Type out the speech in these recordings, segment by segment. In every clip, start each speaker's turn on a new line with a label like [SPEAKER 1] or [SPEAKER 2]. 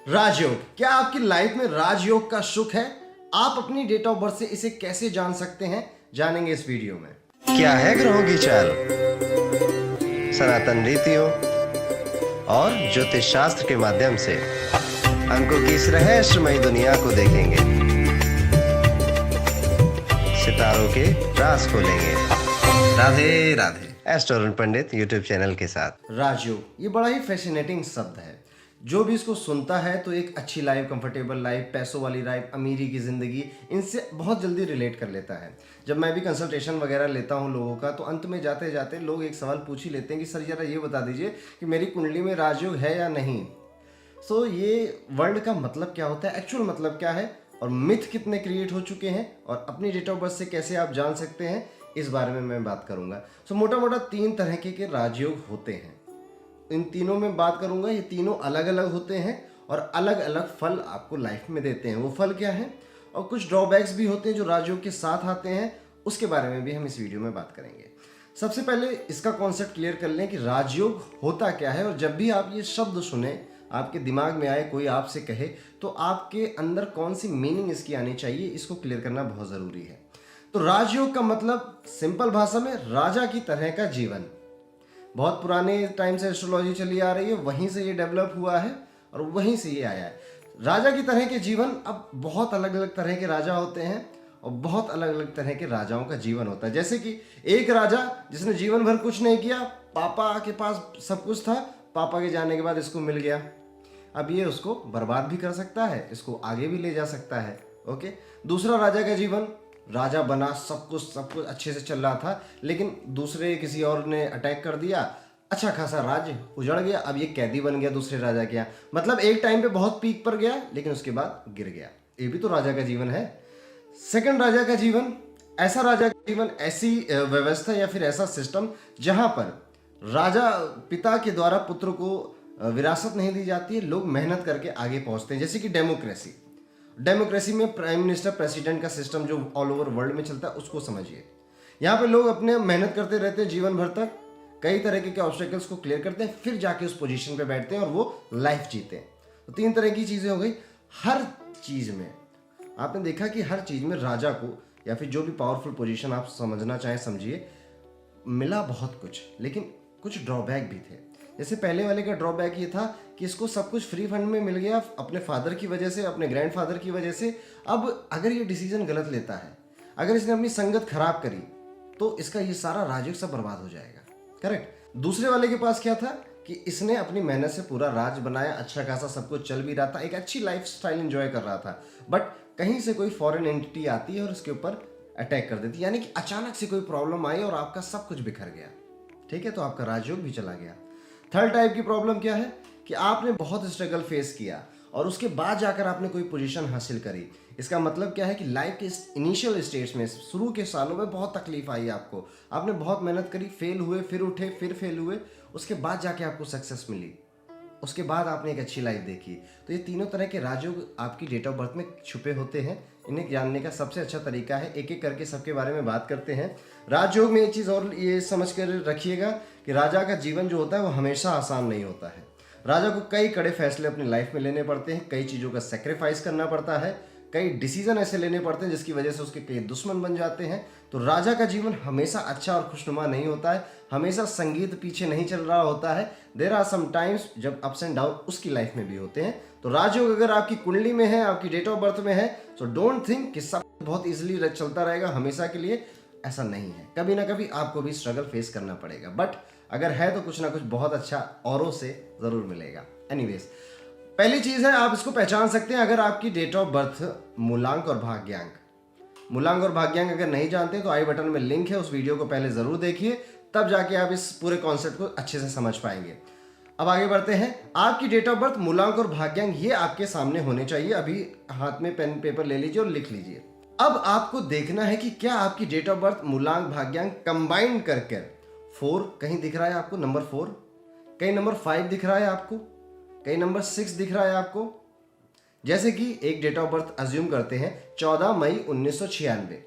[SPEAKER 1] राजयोग, क्या आपकी लाइफ में राजयोग का सुख है? आप अपनी डेट ऑफ बर्थ से इसे कैसे जान सकते हैं, जानेंगे इस वीडियो में।
[SPEAKER 2] क्या है ग्रहों की चाल, सनातन रीतियों और ज्योतिष शास्त्र के माध्यम से अंकों की इस रहस्यमयी दुनिया को देखेंगे, सितारों के राज खोलेंगे। राधे राधे। एस्ट्रो पंडित यूट्यूब चैनल के साथ।
[SPEAKER 1] राजयोग, ये बड़ा ही फैसिनेटिंग शब्द है। जो भी इसको सुनता है तो एक अच्छी लाइफ, कंफर्टेबल लाइफ, पैसों वाली लाइफ, अमीरी की ज़िंदगी, इनसे बहुत जल्दी रिलेट कर लेता है। जब मैं भी कंसल्टेशन वगैरह लेता हूँ लोगों का, तो अंत में जाते जाते लोग एक सवाल पूछ ही लेते हैं कि सर ज़रा ये बता दीजिए कि मेरी कुंडली में राजयोग है या नहीं। सो ये वर्ड का मतलब क्या होता है, एक्चुअल मतलब क्या है, और मिथ कितने क्रिएट हो चुके हैं, और अपनी डेट ऑफ बर्थ से कैसे आप जान सकते हैं, इस बारे में मैं बात करूंगा। सो मोटा मोटा 3 तरह के राजयोग होते हैं। इन तीनों में बात करूंगा। ये तीनों अलग अलग होते हैं और अलग अलग फल आपको लाइफ में देते हैं। वो फल क्या है, और कुछ ड्रॉबैक्स भी होते हैं जो राजयोग के साथ आते हैं, उसके बारे में भी हम इस वीडियो में बात करेंगे। सबसे पहले इसका कॉन्सेप्ट क्लियर कर लें कि राजयोग होता क्या है, और जब भी आप ये शब्द सुने, आपके दिमाग में आए, कोई आपसे कहे, तो आपके अंदर कौन सी मीनिंग इसकी आनी चाहिए, इसको क्लियर करना बहुत ज़रूरी है। तो राजयोग का मतलब सिंपल भाषा में राजा की तरह का जीवन। बहुत पुराने टाइम से एस्ट्रोलॉजी चली आ रही है, वहीं से ये डेवलप हुआ है और वहीं से ये आया है। राजा की तरह के जीवन, अब बहुत अलग अलग तरह के राजा होते हैं और बहुत अलग अलग तरह के राजाओं का जीवन होता है। जैसे कि एक राजा जिसने जीवन भर कुछ नहीं किया, पापा के पास सब कुछ था, पापा के जाने के बाद इसको मिल गया। अब ये उसको बर्बाद भी कर सकता है, इसको आगे भी ले जा सकता है। ओके। दूसरा राजा का जीवन, राजा बना, सब कुछ अच्छे से चल रहा था, लेकिन दूसरे किसी और ने अटैक कर दिया, अच्छा खासा राज्य उजड़ गया, अब ये कैदी बन गया दूसरे राजा के यहाँ। मतलब एक टाइम पे बहुत पीक पर गया, लेकिन उसके बाद गिर गया। ये भी तो राजा का जीवन है। सेकंड राजा का जीवन, ऐसा राजा का जीवन, ऐसी व्यवस्था या फिर ऐसा सिस्टम जहां पर राजा पिता के द्वारा पुत्र को विरासत नहीं दी जाती है, लोग मेहनत करके आगे पहुंचते हैं। जैसे कि डेमोक्रेसी में प्राइम मिनिस्टर प्रेसिडेंट का सिस्टम जो ऑल ओवर वर्ल्ड में चलता है, उसको समझिए। यहाँ पे लोग अपने मेहनत करते रहते हैं जीवन भर तक, कई तरह के ऑब्स्टेकल्स को क्लियर करते हैं, फिर जाके उस पोजीशन पे बैठते हैं और वो लाइफ जीते हैं। तो 3 तरह की चीज़ें हो गई। हर चीज़ में आपने देखा कि हर चीज़ में राजा को या फिर जो भी पावरफुल पोजीशन आप समझना चाहें समझिए, मिला बहुत कुछ, लेकिन कुछ ड्रॉबैक भी थे। जैसे पहले वाले का ड्रॉबैक ये था कि इसको सब कुछ फ्री फंड में मिल गया अपने फादर की वजह से, अपने ग्रैंडफादर की वजह से। अब अगर ये डिसीजन गलत लेता है, अगर इसने अपनी संगत खराब करी, तो इसका ये सारा राजयोग सब बर्बाद हो जाएगा। करेक्ट। दूसरे वाले के पास क्या था कि इसने अपनी मेहनत से पूरा राज बनाया, अच्छा खासा सब कुछ चल भी रहा था, एक अच्छी लाइफ स्टाइल इंजॉय कर रहा था, बट कहीं से कोई फॉरेन एंटिटी आती है और उसके ऊपर अटैक कर देती है, यानी कि अचानक से कोई प्रॉब्लम आई और आपका सब कुछ बिखर गया। ठीक है, तो आपका राजयोग भी चला गया। थर्ड टाइप की प्रॉब्लम क्या है कि आपने बहुत स्ट्रगल फेस किया और उसके बाद जाकर आपने कोई पोजीशन हासिल करी। इसका मतलब क्या है कि लाइफ के इनिशियल स्टेज में, शुरू के सालों में बहुत तकलीफ आई आपको, आपने बहुत मेहनत करी, फेल हुए, फिर उठे, फिर फेल हुए, उसके बाद जाके आपको सक्सेस मिली, उसके बाद आपने एक अच्छी लाइफ देखी। तो ये तीनों तरह के राजयोग आपकी डेट ऑफ बर्थ में छुपे होते हैं। इन्हें जानने का सबसे अच्छा तरीका है, एक एक करके सबके बारे में बात करते हैं। राजयोग में एक चीज़ और ये समझ कर रखिएगा कि राजा का जीवन जो होता है वो हमेशा आसान नहीं होता है। राजा को कई कड़े फैसले अपनी लाइफ में लेने पड़ते हैं, कई चीज़ों का सेक्रीफाइस करना पड़ता है, कई डिसीजन ऐसे लेने पड़ते हैं जिसकी वजह से उसके कई दुश्मन बन जाते हैं। तो राजा का जीवन हमेशा अच्छा और खुशनुमा नहीं होता है, हमेशा संगीत पीछे नहीं चल रहा होता है। देयर आर सम टाइम्स जब अप्स एंड डाउन उसकी लाइफ में भी होते हैं। तो राजयोग अगर आपकी कुंडली में है, आपकी डेट ऑफ बर्थ में है, तो डोंट थिंक कि सब बहुत इजीली चलता रहेगा हमेशा के लिए। ऐसा नहीं है, कभी ना कभी आपको भी स्ट्रगल फेस करना पड़ेगा, बट अगर है तो कुछ ना कुछ बहुत अच्छा औरों से ज़रूर मिलेगा। एनीवेज, पहली चीज़ है, आप इसको पहचान सकते हैं अगर आपकी डेट ऑफ बर्थ मूलांक और भाग्यांक। मूलांक और भाग्यांक अगर नहीं जानते तो आई बटन में लिंक है, उस वीडियो को पहले ज़रूर देखिए, तब जाके आप इस पूरे कॉन्सेप्ट को अच्छे से समझ पाएंगे। अब आगे बढ़ते हैं। आपकी डेट ऑफ बर्थ, मूलांक और भाग्यांक ये आपके सामने होने चाहिए। अभी हाथ में पेन पेपर ले लीजिए और लिख लीजिए। अब आपको देखना है कि क्या आपकी डेट ऑफ बर्थ, मूलांक, भाग्यांक कंबाइन करके 4 कहीं दिख रहा है आपको, नंबर 4, कहीं नंबर 5 दिख रहा है आपको, कहीं नंबर 6 दिख रहा है आपको। जैसे कि एक डेट ऑफ बर्थ अज्यूम करते हैं 14 मई 1996,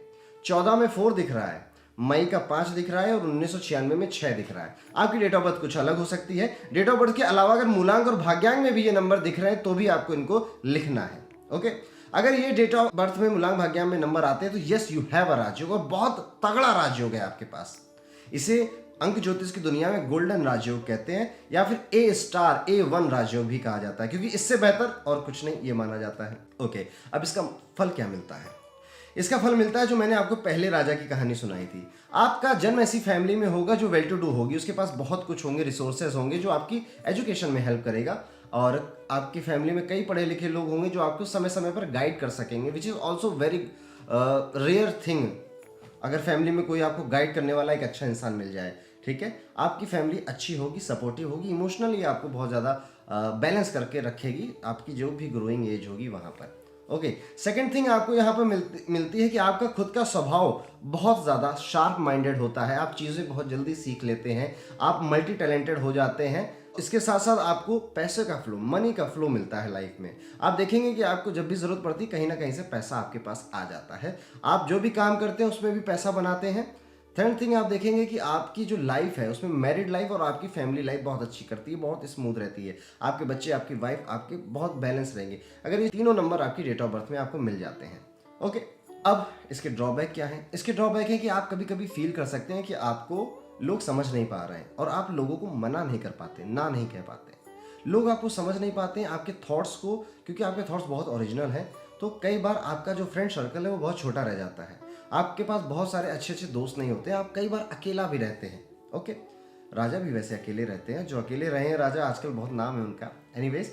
[SPEAKER 1] 14 में 4 दिख रहा है, मई का 5 दिख रहा है और 1996 में 6 दिख रहा है। आपकी डेट ऑफ बर्थ कुछ अलग हो सकती है। डेट ऑफ बर्थ के अलावा अगर मूलांक और भाग्यांक में भी ये नंबर दिख रहे हैं तो भी आपको इनको लिखना है। ओके, अगर ये डेट ऑफ बर्थ में मूलांक भाग्यांक में नंबर आते हैं तो यस यू हैव अ राजयोग, और बहुत तगड़ा राजयोग है आपके पास। इसे अंक ज्योतिष की दुनिया में गोल्डन राजयोग कहते हैं, या फिर A*, A1 राजयोग भी कहा जाता है, क्योंकि इससे बेहतर और कुछ नहीं ये माना जाता है। ओके, अब इसका फल क्या मिलता है? इसका फल मिलता है जो मैंने आपको पहले राजा की कहानी सुनाई थी। आपका जन्म ऐसी फैमिली में होगा जो वेल टू डू होगी, उसके पास बहुत कुछ होंगे, रिसोर्सेज होंगे जो आपकी एजुकेशन में हेल्प करेगा, और आपकी फैमिली में कई पढ़े लिखे लोग होंगे जो आपको समय समय पर गाइड कर सकेंगे, which is also very rare thing. अगर फैमिली में कोई आपको गाइड करने वाला एक अच्छा इंसान मिल जाए, ठीक है, आपकी फैमिली अच्छी होगी, सपोर्टिव होगी, इमोशनली आपको बहुत ज़्यादा बैलेंस करके रखेगी आपकी जो भी ग्रोइंग एज होगी वहाँ पर। ओके, सेकंड थिंग आपको यहाँ पर मिलती है कि आपका खुद का स्वभाव बहुत ज़्यादा शार्प माइंडेड होता है। आप चीज़ें बहुत जल्दी सीख लेते हैं, आप मल्टी टैलेंटेड हो जाते हैं। इसके साथ साथ आपको पैसे का फ्लो, मनी का फ्लो मिलता है लाइफ में। आप देखेंगे कि आपको जब भी ज़रूरत पड़ती है कहीं ना कहीं से पैसा आपके पास आ जाता है। आप जो भी काम करते हैं उसमें भी पैसा बनाते हैं। थर्ड थिंग आप देखेंगे कि आपकी जो लाइफ है उसमें मैरिड लाइफ और आपकी फैमिली लाइफ बहुत अच्छी करती है, बहुत स्मूथ रहती है। आपके बच्चे, आपकी वाइफ, आपके बहुत बैलेंस रहेंगे अगर ये तीनों नंबर आपकी डेट ऑफ बर्थ में आपको मिल जाते हैं। ओके, अब इसके ड्रॉबैक क्या है? इसके ड्रॉबैक है कि आप कभी कभी फील कर सकते हैं कि आपको लोग समझ नहीं पा रहे हैं और आप लोगों को मना नहीं कर पाते, ना नहीं कह पाते। लोग आपको समझ नहीं पाते हैं, आपके थॉट्स को, क्योंकि आपके थॉट्स बहुत ओरिजिनल हैं। तो कई बार आपका जो फ्रेंड सर्कल है वो बहुत छोटा रह जाता है। आपके पास बहुत सारे अच्छे अच्छे दोस्त नहीं होते, आप कई बार अकेला भी रहते हैं। ओके, राजा भी वैसे अकेले रहते हैं, जो अकेले रहे हैं राजा, आजकल बहुत नाम है उनका। एनीवेज,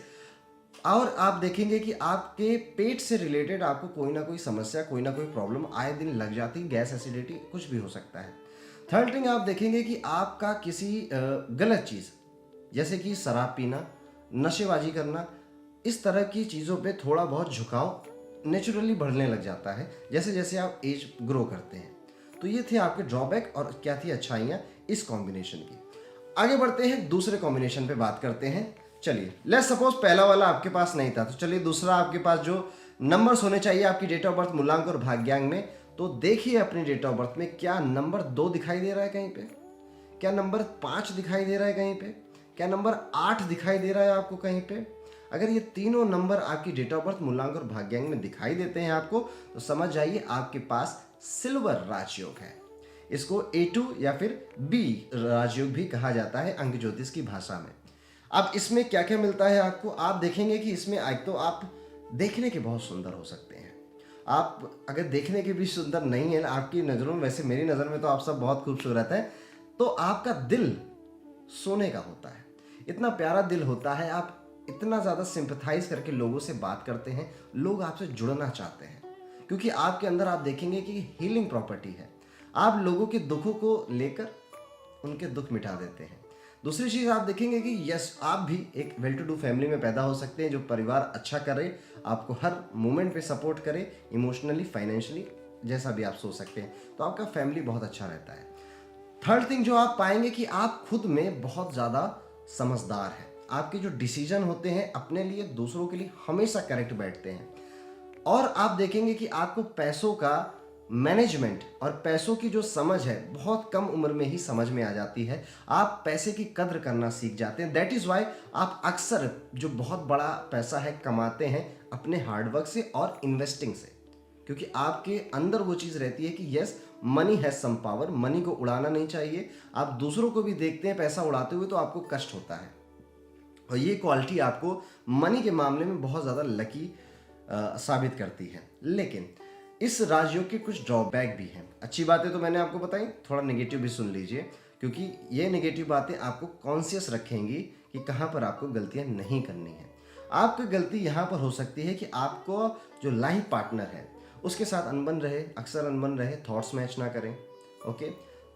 [SPEAKER 1] और आप देखेंगे कि आपके पेट से रिलेटेड आपको कोई ना कोई समस्या, कोई ना कोई प्रॉब्लम आए दिन लग जाती है, गैस, एसिडिटी, कुछ भी हो सकता है। थर्ड थिंग आप देखेंगे कि आपका किसी गलत चीज़ जैसे कि शराब पीना, नशेबाजी करना, इस तरह की चीज़ों पे थोड़ा बहुत झुकाव नेचुरली बढ़ने लग जाता है जैसे जैसे आप एज ग्रो करते हैं। तो ये थे आपके ड्रॉबैक और क्या थी अच्छाइयाँ इस कॉम्बिनेशन की। आगे बढ़ते हैं, दूसरे कॉम्बिनेशन पे बात करते हैं। चलिए, लेट्स सपोज पहला वाला आपके पास नहीं था, तो चलिए दूसरा आपके पास जो नंबर्स होने चाहिए आपकी डेट ऑफ बर्थ मूलांक और भाग्यांक में, तो देखिए अपनी डेट ऑफ बर्थ में क्या नंबर 2 दिखाई दे रहा है कहीं पे, क्या नंबर 5 दिखाई दे रहा है कहीं पे, क्या नंबर 8 दिखाई दे रहा है आपको कहीं पे। अगर ये तीनों नंबर आपकी डेट ऑफ बर्थ मूलांक और भाग्यांक में दिखाई देते हैं आपको, तो समझ जाइए आपके पास सिल्वर राजयोग है। इसको A2 या फिर B राजयोग भी कहा जाता है अंक ज्योतिष की भाषा में। अब इसमें क्या क्या मिलता है आपको, आप देखेंगे कि इसमें एक तो आप देखने के बहुत सुंदर हो सकते हैं। आप अगर देखने के भी सुंदर नहीं है आपकी नज़रों में, वैसे मेरी नज़र में तो आप सब बहुत खूबसूरत है, तो आपका दिल सोने का होता है, इतना प्यारा दिल होता है, आप इतना ज़्यादा सिंपथाइज करके लोगों से बात करते हैं, लोग आपसे जुड़ना चाहते हैं, क्योंकि आपके अंदर आप देखेंगे कि हीलिंग प्रॉपर्टी है। आप लोगों के दुखों को लेकर उनके दुख मिटा देते हैं। दूसरी चीज़ आप देखेंगे कि यस, आप भी एक वेल टू डू फैमिली में पैदा हो सकते हैं जो परिवार अच्छा करे, आपको हर मोमेंट पे सपोर्ट करे, इमोशनली, फाइनेंशियली, जैसा भी आप सोच सकते हैं, तो आपका फैमिली बहुत अच्छा रहता है। थर्ड थिंग जो आप पाएंगे कि आप खुद में बहुत ज़्यादा समझदार हैं, आपके जो डिसीजन होते हैं अपने लिए, दूसरों के लिए हमेशा करेक्ट बैठते हैं। और आप देखेंगे कि आपको पैसों का मैनेजमेंट और पैसों की जो समझ है बहुत कम उम्र में ही समझ में आ जाती है। आप पैसे की कद्र करना सीख जाते हैं। दैट इज़ वाई आप अक्सर जो बहुत बड़ा पैसा है कमाते हैं अपने हार्डवर्क से और इन्वेस्टिंग से, क्योंकि आपके अंदर वो चीज़ रहती है कि yes, money has some power, money को उड़ाना नहीं चाहिए। आप दूसरों को भी देखते हैं पैसा उड़ाते हुए तो आपको कष्ट होता है, और ये क्वालिटी आपको मनी के मामले में बहुत ज़्यादा लकी साबित करती है। लेकिन इस राजयोग के कुछ ड्रॉबैक भी हैं। अच्छी बातें तो मैंने आपको बताई, थोड़ा नेगेटिव भी सुन लीजिए, क्योंकि ये नेगेटिव बातें आपको कॉन्शियस रखेंगी कि कहाँ पर आपको गलतियाँ नहीं करनी है। आपकी गलती यहाँ पर हो सकती है कि आपको जो लाइफ पार्टनर है उसके साथ अनबन रहे, अक्सर अनबन रहे, थॉट्स मैच ना करें। ओके,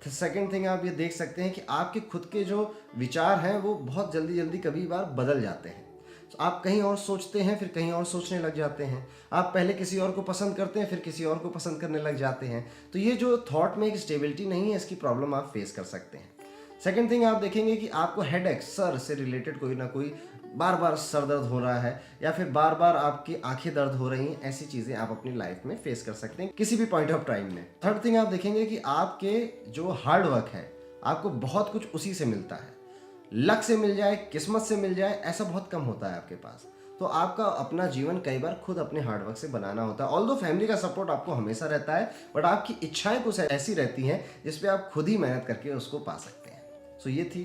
[SPEAKER 1] सेकेंड थिंग आप ये देख सकते हैं कि आपके खुद के जो विचार हैं वो बहुत जल्दी जल्दी कभी बार बदल जाते हैं। आप कहीं और सोचते हैं फिर कहीं और सोचने लग जाते हैं। आप पहले किसी और को पसंद करते हैं फिर किसी और को पसंद करने लग जाते हैं। तो ये जो थॉट में एक स्टेबिलिटी नहीं है, इसकी प्रॉब्लम आप फेस कर सकते हैं। सेकंड थिंग आप देखेंगे कि आपको हेडेक, सर से रिलेटेड कोई ना कोई बार बार सर दर्द हो रहा है या फिर बार बार आपकी आंखें दर्द हो रही हैं, ऐसी चीज़ें आप अपनी लाइफ में फेस कर सकते हैं किसी भी पॉइंट ऑफ टाइम में। थर्ड थिंग आप देखेंगे कि आपके जो हार्ड वर्क है, आपको बहुत कुछ उसी से मिलता है। लक से मिल जाए, किस्मत से मिल जाए, ऐसा बहुत कम होता है आपके पास। तो आपका अपना जीवन कई बार खुद अपने हार्डवर्क से बनाना होता है। ऑल्दो फैमिली का सपोर्ट आपको हमेशा रहता है, बट आपकी इच्छाएं कुछ ऐसी रहती हैं जिस पे आप खुद ही मेहनत करके उसको पा सकते हैं। सो ये थी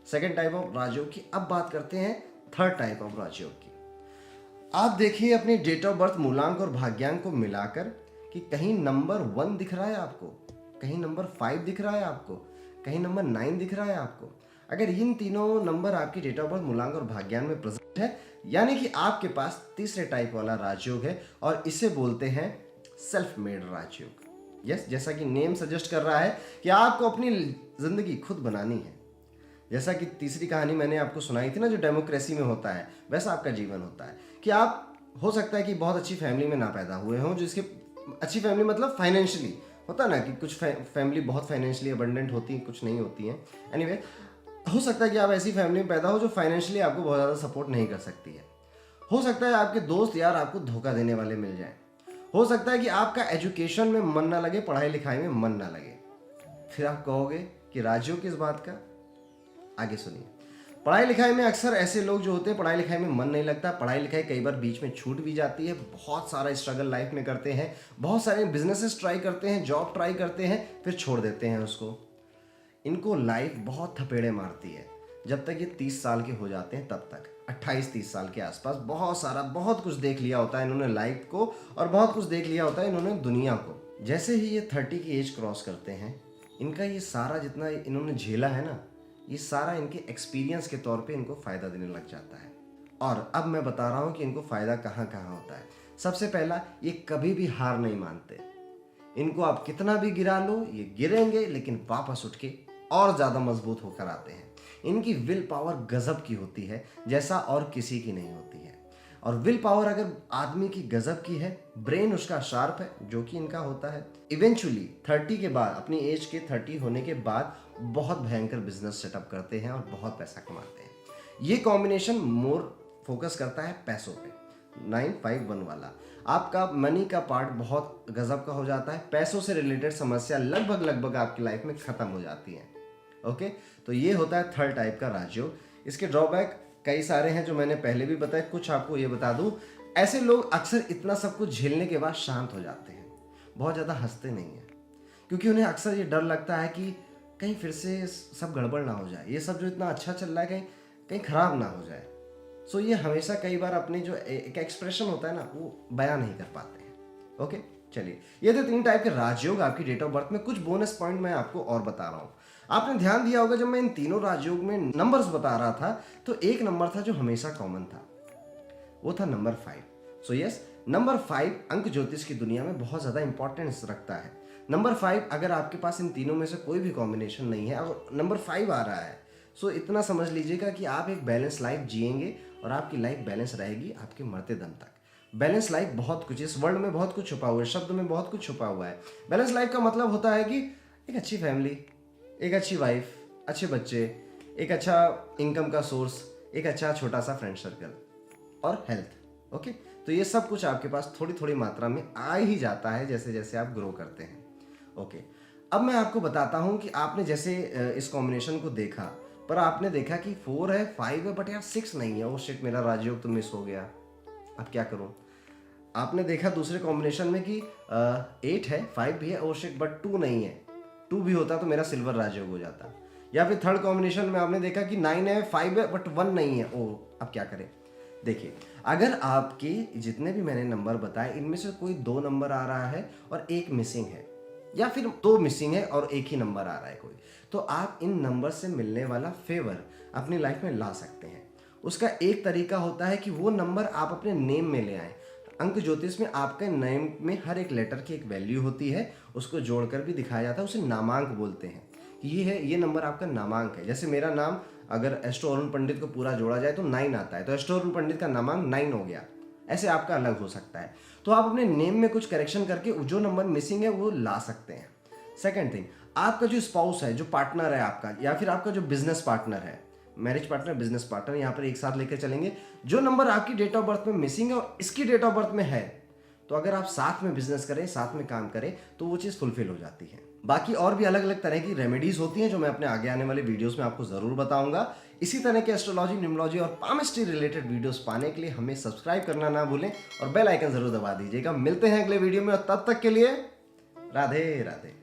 [SPEAKER 1] सेकंड टाइप ऑफ राजयोग की। अब बात करते हैं थर्ड टाइप ऑफ राजयोग की। आप देखिए अपनी डेट ऑफ बर्थ मूलांक और भाग्यांक को मिलाकर कि कहीं नंबर 1 दिख रहा है आपको, कहीं नंबर 5 दिख रहा है आपको, कहीं नंबर 9 दिख रहा है आपको। अगर इन तीनों नंबर आपकी डेट ऑफ बर्थ मूलांक और भाग्यांक में प्रेजेंट है, यानी कि आपके पास तीसरे टाइप वाला राजयोग है और इसे बोलते हैं सेल्फ मेड राजयोग। यस, जैसा कि नेम सजेस्ट कर रहा है कि आपको अपनी जिंदगी खुद बनानी है। जैसा कि तीसरी कहानी मैंने आपको सुनाई थी ना, जो डेमोक्रेसी में होता है, वैसा आपका जीवन होता है कि आप हो सकता है कि बहुत अच्छी फैमिली में ना पैदा हुए हों, जिसके अच्छी फैमिली मतलब फाइनेंशियली होता है ना कि कुछ फैमिली बहुत फाइनेंशियली अबंडेंट होती हैं, कुछ नहीं होती हैं। एनीवे, हो सकता है कि आप ऐसी फैमिली में पैदा हो जो फाइनेंशियली आपको बहुत ज़्यादा सपोर्ट नहीं कर सकती है। हो सकता है आपके दोस्त यार आपको धोखा देने वाले मिल जाएं। हो सकता है कि आपका एजुकेशन में मन ना लगे, पढ़ाई लिखाई में मन ना लगे। फिर आप कहोगे कि राजयोग किस बात का? आगे सुनिए। पढ़ाई लिखाई में अक्सर ऐसे लोग जो होते हैं, पढ़ाई लिखाई में मन नहीं लगता, पढ़ाई लिखाई कई बार बीच में छूट भी जाती है, बहुत सारा स्ट्रगल लाइफ में करते हैं, बहुत सारे बिजनेसेस ट्राई करते हैं, जॉब ट्राई करते हैं, फिर छोड़ देते हैं उसको। इनको लाइफ बहुत थपेड़े मारती है जब तक ये 30 साल के हो जाते हैं, तब तक 28-30 साल के आसपास बहुत कुछ देख लिया होता है इन्होंने लाइफ को, और बहुत कुछ देख लिया होता है इन्होंने दुनिया को। जैसे ही ये 30 की एज क्रॉस करते हैं, इनका ये सारा जितना इन्होंने झेला है ना, ये सारा इनके एक्सपीरियंस के तौर पे इनको फ़ायदा देने लग जाता है। और अब मैं बता रहा हूँ कि इनको फ़ायदा कहाँ कहाँ होता है। सबसे पहला, ये कभी भी हार नहीं मानते। इनको आप कितना भी गिरा लो, ये गिरेंगे लेकिन वापस उठ के और ज़्यादा मजबूत होकर आते हैं। इनकी विल पावर गजब की होती है, जैसा और किसी की नहीं होती है। और विल पावर अगर आदमी की गजब की है, ब्रेन उसका शार्प है, जो कि इनका होता है, इवेंचुअली 30 के बाद, अपनी एज के 30 होने के बाद बहुत भयंकर बिजनेस सेटअप करते हैं और बहुत पैसा कमाते हैं। ये कॉम्बिनेशन मोर फोकस करता है पैसों पे। 951 वाला आपका मनी का पार्ट बहुत गजब का हो जाता है। पैसों से रिलेटेड समस्या लगभग आपकी लाइफ में खत्म हो जाती है। ओके, तो ये होता है थर्ड टाइप का राजयोग। इसके ड्रॉबैक कई सारे हैं जो मैंने पहले भी बताए, कुछ आपको ये बता दूं। ऐसे लोग अक्सर इतना सब कुछ झेलने के बाद शांत हो जाते हैं, बहुत ज़्यादा हंसते नहीं हैं, क्योंकि उन्हें अक्सर ये डर लगता है कि कहीं फिर से सब गड़बड़ ना हो जाए, ये सब जो इतना अच्छा चल रहा है कहीं खराब ना हो जाए। सो ये हमेशा कई बार अपनी जो एक एक्सप्रेशन होता है ना, वो बयान नहीं कर पाते हैं। ओके, चलिए, ये थे 3 टाइप के राजयोग आपकी डेट ऑफ बर्थ में। कुछ बोनस पॉइंट मैं आपको और बता रहा हूँ। आपने ध्यान दिया होगा जब मैं इन तीनों राजयोग में नंबर्स बता रहा था, तो एक नंबर था जो हमेशा कॉमन था, वो था नंबर 5। सो यस, नंबर 5 अंक ज्योतिष की दुनिया में बहुत ज़्यादा इंपॉर्टेंस रखता है। नंबर 5, अगर आपके पास इन तीनों में से कोई भी कॉम्बिनेशन नहीं है और नंबर 5 आ रहा है, सो इतना समझ लीजिएगा कि आप एक बैलेंस लाइफ जिएंगे और आपकी लाइफ बैलेंस रहेगी आपके मरते दम तक। बैलेंस लाइफ बहुत कुछ, इस वर्ल्ड में बहुत कुछ छुपा हुआ है, शब्द में बहुत कुछ छुपा हुआ है। बैलेंस लाइफ का मतलब होता है कि एक अच्छी फैमिली, एक अच्छी वाइफ, अच्छे बच्चे, एक अच्छा इनकम का सोर्स, एक अच्छा छोटा सा फ्रेंड सर्कल और हेल्थ। ओके, तो ये सब कुछ आपके पास थोड़ी थोड़ी मात्रा में आ ही जाता है जैसे जैसे आप ग्रो करते हैं। ओके, अब मैं आपको बताता हूँ कि आपने जैसे इस कॉम्बिनेशन को देखा, पर आपने देखा कि 4 है, 5 है, बट यार 6 नहीं है। ओ शिट, मेरा राजयोग तो मिस हो गया, अब क्या करूँ? आपने देखा दूसरे कॉम्बिनेशन में कि 8 है, 5 भी है, ओ शिट, बट 2 नहीं है। 2 भी होता तो मेरा सिल्वर राजयोग हो जाता। या फिर थर्ड कॉम्बिनेशन में आपने देखा कि 9 है, 5 है, बट 1 नहीं है। ओ, अब क्या करें? देखिए, अगर आपके जितने भी मैंने नंबर बताए, इनमें से कोई 2 नंबर आ रहा है और एक मिसिंग है, या फिर 2 मिसिंग है और एक ही नंबर आ रहा है कोई, तो आप इन नंबर से मिलने वाला फेवर अपनी लाइफ में ला सकते हैं। उसका एक तरीका होता है कि वो नंबर आप अपने नेम में ले आएं। अंक ज्योतिष में आपके नेम में हर एक लेटर की एक वैल्यू होती है, उसको जोड़कर भी दिखाया जाता है, उसे नामांक बोलते हैं। ये नंबर आपका नामांक है। जैसे मेरा नाम अगर एस्ट्रो अरुण पंडित को पूरा जोड़ा जाए तो 9 आता है, तो एस्ट्रो अरुण पंडित का नामांक 9 हो गया। ऐसे आपका अलग हो सकता है। तो आप अपने नेम में कुछ करेक्शन करके जो नंबर मिसिंग है वो ला सकते हैं। सेकंड थिंग, आपका जो स्पाउस है, जो पार्टनर है आपका, या फिर आपका जो बिजनेस पार्टनर है, मैरिज पार्टनर, बिजनेस पार्टनर, यहाँ पर एक साथ लेकर चलेंगे। जो नंबर आपकी डेट ऑफ बर्थ में मिसिंग है और इसकी डेट ऑफ बर्थ में है, तो अगर आप साथ में बिजनेस करें, साथ में काम करें, तो वो चीज़ फुलफिल हो जाती है। बाकी और भी अलग अलग तरह की रेमेडीज होती हैं जो मैं अपने आगे आने वाले वीडियोस में आपको ज़रूर बताऊंगा। इसी तरह के एस्ट्रोलॉजी, न्यूमरोलॉजी और पामिस्ट्री रिलेटेड वीडियोस पाने के लिए हमें सब्सक्राइब करना ना भूलें और बेल आइकन ज़रूर दबा दीजिएगा। मिलते हैं अगले वीडियो में और तब तक के लिए राधे राधे।